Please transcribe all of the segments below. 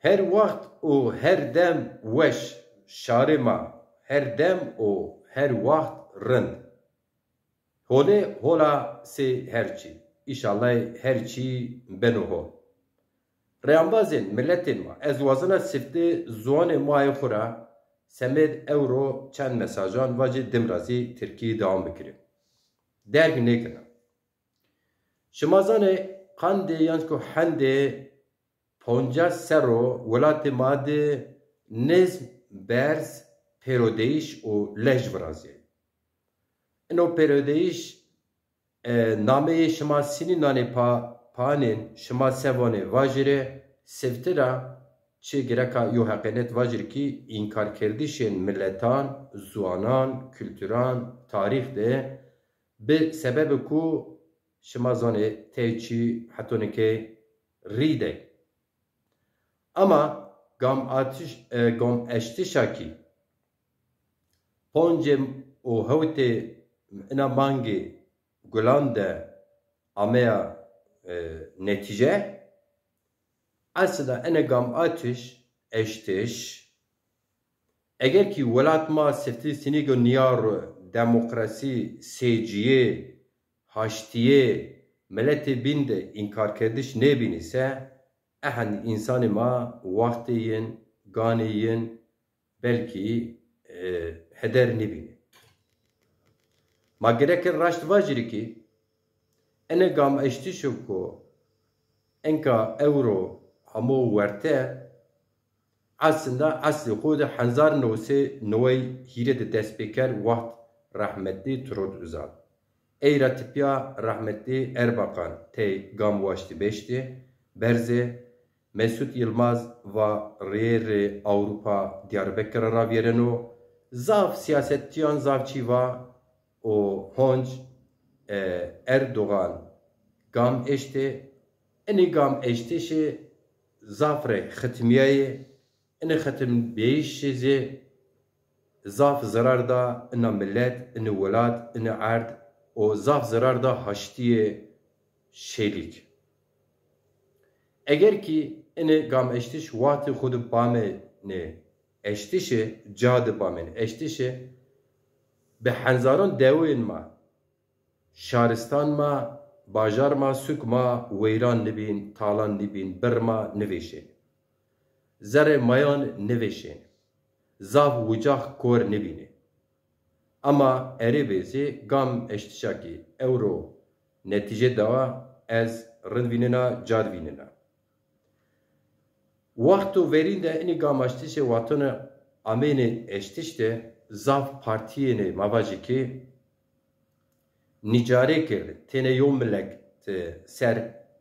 her wakt û her dem weş şarê ma her dem û her wakt rind. Holê hola sê herçî. İnşallah herçî beno hol. Rêyanbazên milletên ma ez wazina siftê ziwanê mayê xwe ra semêr ewro çend mesajan vacî dimrazî Tirkiyê dewam bikirin. Derg nekirine. Şimazanê qandê yan ku hendê ponca sero welatê ma de nizm, berz, pêrodeyiş û lej viraziyê. Ino pêrodeyiş nameyê şima sînî nanê panên şima sevanê vajîrê sevtira çi gireka yo heqînet vajîrkî înkarkerdîşên milletan, ziwanan, kültüran, tarîx de bi sebebê ku şimazanê tê çî hetonekê rîde. Ama gam eştişakî poncê û hewtê ina mangê gulan de ameya netîce aslında ene gam atiş eştiş eger ki welat ma siftî sinîgo niyar demokrasî sêciyê haştiyê milletê bin de înkarkerdiş nebînîse ehen insanê ma waxtê yên ganê yên belkî heder nebîne. Ma gerek raşt vajîrikî ene gam eştişo ku enka ewro hemû werte aslında aslê xwe de hezar newsê newey hîrê de destpêker waxt rahmetlî Turgut Özal. Eyra tipiya rahmetlî Erbakan tê gam waştî beştê berzê Mesut Yılmaz va rêyê Awropa Diyarbekirê ravêrino zav siyasetçiyan zavçîva û honc Erdogan gam eştê enê gam eştêşê zafre xitmiyayê enê xitmbêyîşê zê zaf zirar da ina millet, ina welat, ina erd û zaf zirar da haştiyê şêlîk. Eger ki enê gam eştîş watê xwe di bamê eştişê ca di bamên eştişê bi henzaran deweyên ma şaristan ma bajar ma sûk ma wêran nibîn, talan nibîn, bir ma nivêşên. Zerê mayan nivêşên. Zav wicah kor nibîne. Ama erê bêzê gam eştişakî ewro netîce dawa ez rind vînina cad vînina. Waxtu verîn de enî gam eştişê watona amênê eştiş de zav partiyênê mavajîkê nîcarê kirdin. Têne yo millet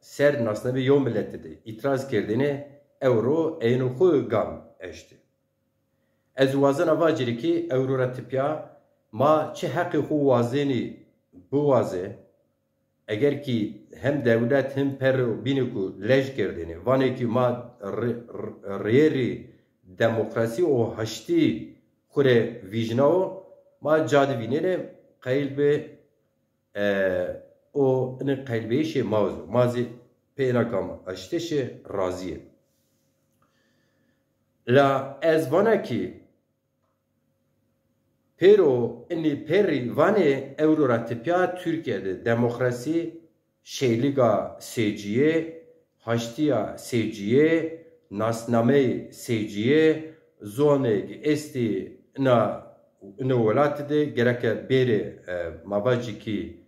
ser nasnavê yo milletê de îtiraz kirdinê ewro eyno xwe gam eştê. Ez wazina vacirîkî ewro ra tipiya ma çi heqê xwe wazênî biwaze eger ki hem devlet hem per bînî ku lej kirdinê vanekî ma rêyê demokrasî û haştî xure vîjnawo ma cadivînê qeyl be o ine qeylbêyişê mawzo mazî pêna gam eştişê razî ye. La ez vanekî pêro inî pêrî vanê ewro ra tipiya Tirkiyeyê demokrasî şêlîga sêciyê haştiya sêciyê nasnameyê sêciyê zonekî estî ina welatê de gereke bêrê mavacîkî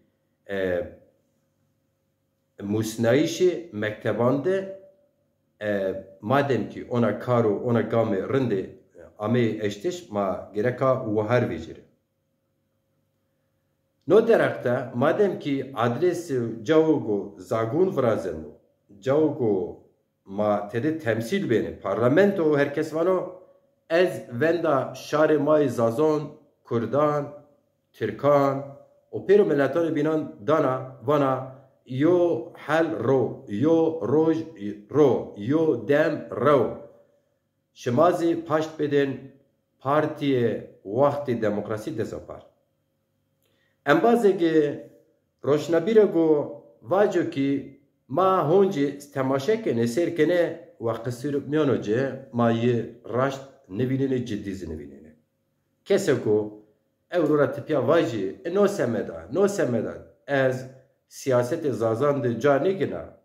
musnayîşê mekteban de madem ki ona kar û ona gamê rindê amê eştiş ma gereka wihar vêjire. No derekte madem ki adresê cawgo zagun virazin û cawgo ma tede temsîl bêne parlamento û herkes vano ez venda şarê mayê Zazon, Kurdan, Tirkan û pêro milletanê bînan dana vana yo hel ro, yo roj ro, yo dem ro. Şimazî paşt bidin partiye waxtê demokrasî desapar. Em bazêgê roşnabîre got vaco ki Ma honci temaşekene serkene ve kısırıp miyonoce ma yi raşt nevinini ciddiz nevinini. Keseko evrora tipya vajı no semeda ez siyasete zazandı canigina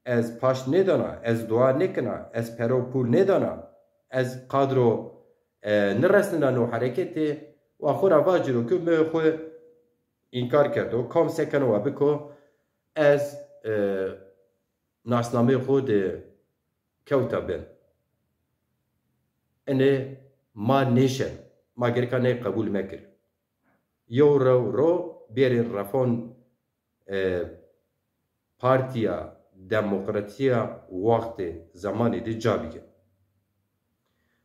ez paş nedana ez dua nekina ez peropul nedana ez kadro neresnina no hareketi ve xura vajiro ki me xwe inkar kerdo kom sekeno ve biko ez nasname xwe de kewta bin ene ma neşen ma gerika ne kabul mekir yo ro berin rafon partiya demokrasiya vakti zamanı de cabige.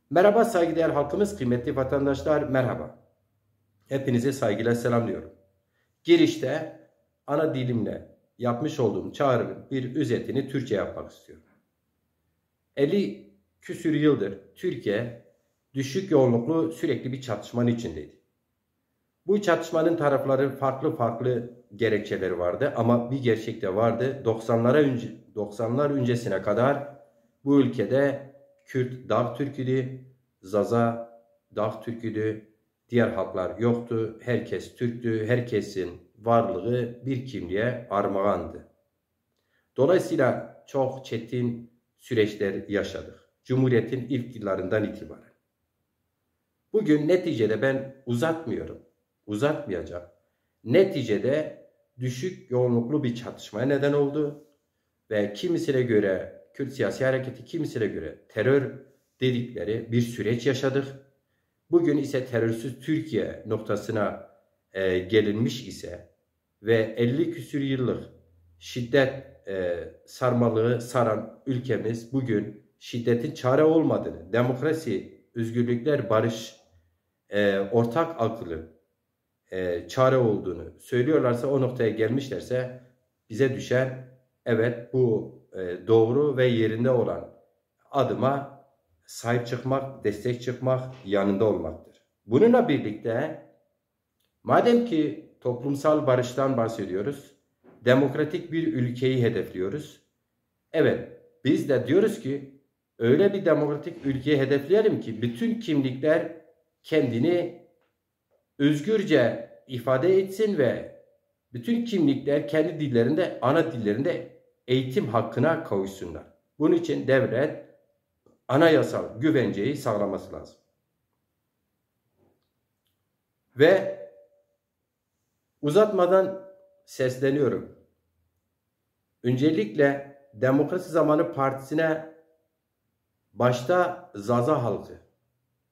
Merhaba saygıdeğer halkımız, kıymetli vatandaşlar, merhaba. Hepinize saygıyla selamlıyorum. Girişte ana dilimle yapmış olduğum çağrının bir özetini Türkçe yapmak istiyorum. 50 küsür yıldır Türkiye düşük yoğunluklu sürekli bir çatışmanın içindeydi. Bu çatışmanın tarafları farklı gerekçeleri vardı ama bir gerçek de vardı. 90'lar öncesine kadar bu ülkede Kürt Dağ Türk'üydü, Zaza Dağ Türk'üydü, diğer halklar yoktu. Herkes Türktü, herkesin varlığı bir kimliğe armağandı. Dolayısıyla çok çetin süreçler yaşadık. Cumhuriyetin ilk yıllarından itibaren. Bugün neticede ben uzatmayacağım. Neticede düşük yoğunluklu bir çatışmaya neden oldu ve kimisine göre Kürt siyasi hareketi, kimisine göre terör dedikleri bir süreç yaşadık. Bugün ise terörsüz Türkiye noktasına gelinmiş ise ve 50 küsür yıllık şiddet sarmalığı saran ülkemiz bugün şiddetin çare olmadığını, demokrasi, özgürlükler, barış, ortak akılın çare olduğunu söylüyorlarsa, o noktaya gelmişlerse bize düşen evet bu doğru ve yerinde olan adıma sahip çıkmak, destek çıkmak, yanında olmaktır. Bununla birlikte madem ki toplumsal barıştan bahsediyoruz, demokratik bir ülkeyi hedefliyoruz. Evet, biz de diyoruz ki öyle bir demokratik ülkeyi hedefleyelim ki bütün kimlikler kendini özgürce ifade etsin ve bütün kimlikler kendi dillerinde, ana dillerinde eğitim hakkına kavuşsunlar. Bunun için devlet anayasal güvenceyi sağlaması lazım. Ve uzatmadan sesleniyorum. Öncelikle Demokrasi Zamanı Partisi'ne başta Zaza halkı,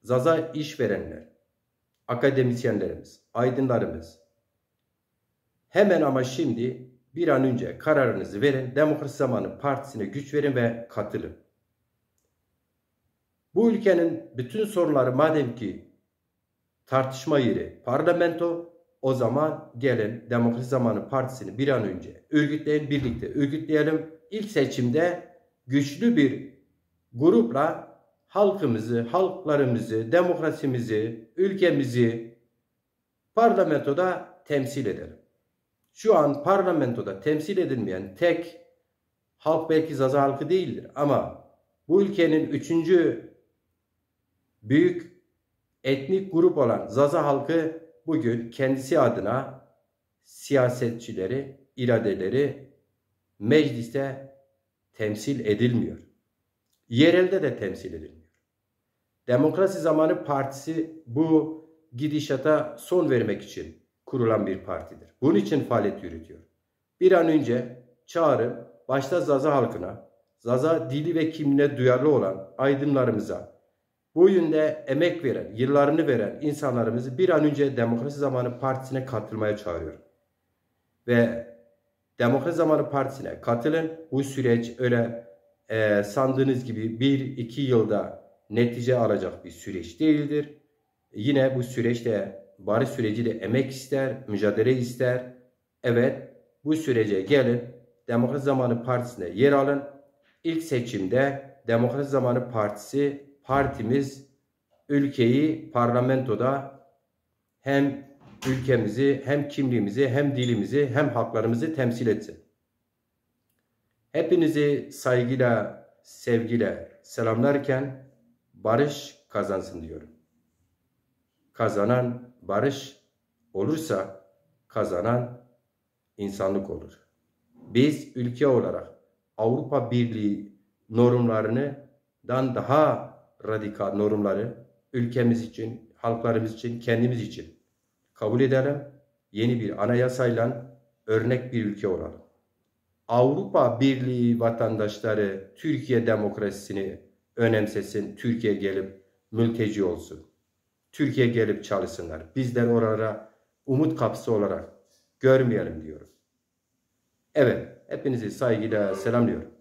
Zaza işverenler, akademisyenlerimiz, aydınlarımız hemen ama şimdi bir an önce kararınızı verin. Demokrasi Zamanı Partisi'ne güç verin ve katılın. Bu ülkenin bütün sorunları madem ki tartışma yeri parlamento, o zaman gelin Demokrasi Zamanı Partisi'ni bir an önce örgütleyin, birlikte örgütleyelim. İlk seçimde güçlü bir grupla halkımızı, halklarımızı, demokrasimizi, ülkemizi parlamentoda temsil edelim. Şu an parlamentoda temsil edilmeyen tek halk belki Zaza halkı değildir ama bu ülkenin 3. büyük etnik grup olan Zaza halkı bugün kendisi adına siyasetçileri, iradeleri mecliste temsil edilmiyor. Yerelde de temsil edilmiyor. Demokrasi Zamanı Partisi bu gidişata son vermek için kurulan bir partidir. Bunun için faaliyet yürütüyor. Bir an önce çağrı başta Zaza halkına, Zaza dili ve kimliğine duyarlı olan aydınlarımıza, bu yönde emek veren, yıllarını veren insanlarımızı bir an önce Demokrasi Zamanı Partisi'ne katılmaya çağırıyorum. Ve Demokrasi Zamanı Partisi'ne katılın. Bu süreç öyle sandığınız gibi 1-2 yılda netice alacak bir süreç değildir. Yine bu süreçte barış süreci de emek ister, mücadele ister. Evet, bu sürece gelin, Demokrasi Zamanı Partisi'ne yer alın. İlk seçimde Demokrasi Zamanı partimiz ülkeyi parlamentoda hem ülkemizi, hem kimliğimizi, hem dilimizi, hem haklarımızı temsil etsin. Hepinizi saygıyla, sevgiyle selamlarken barış kazansın diyorum. Kazanan barış olursa kazanan insanlık olur. Biz ülke olarak Avrupa Birliği normlarından daha radikal normları ülkemiz için, halklarımız için, kendimiz için kabul edelim. Yeni bir anayasayla örnek bir ülke olalım. Avrupa Birliği vatandaşları Türkiye demokrasisini önemsesin, Türkiye gelip mülteci olsun. Türkiye gelip çalışsınlar. Bizler oralara umut kapısı olarak görmeyelim diyorum. Evet, hepinizi saygıyla selamlıyorum.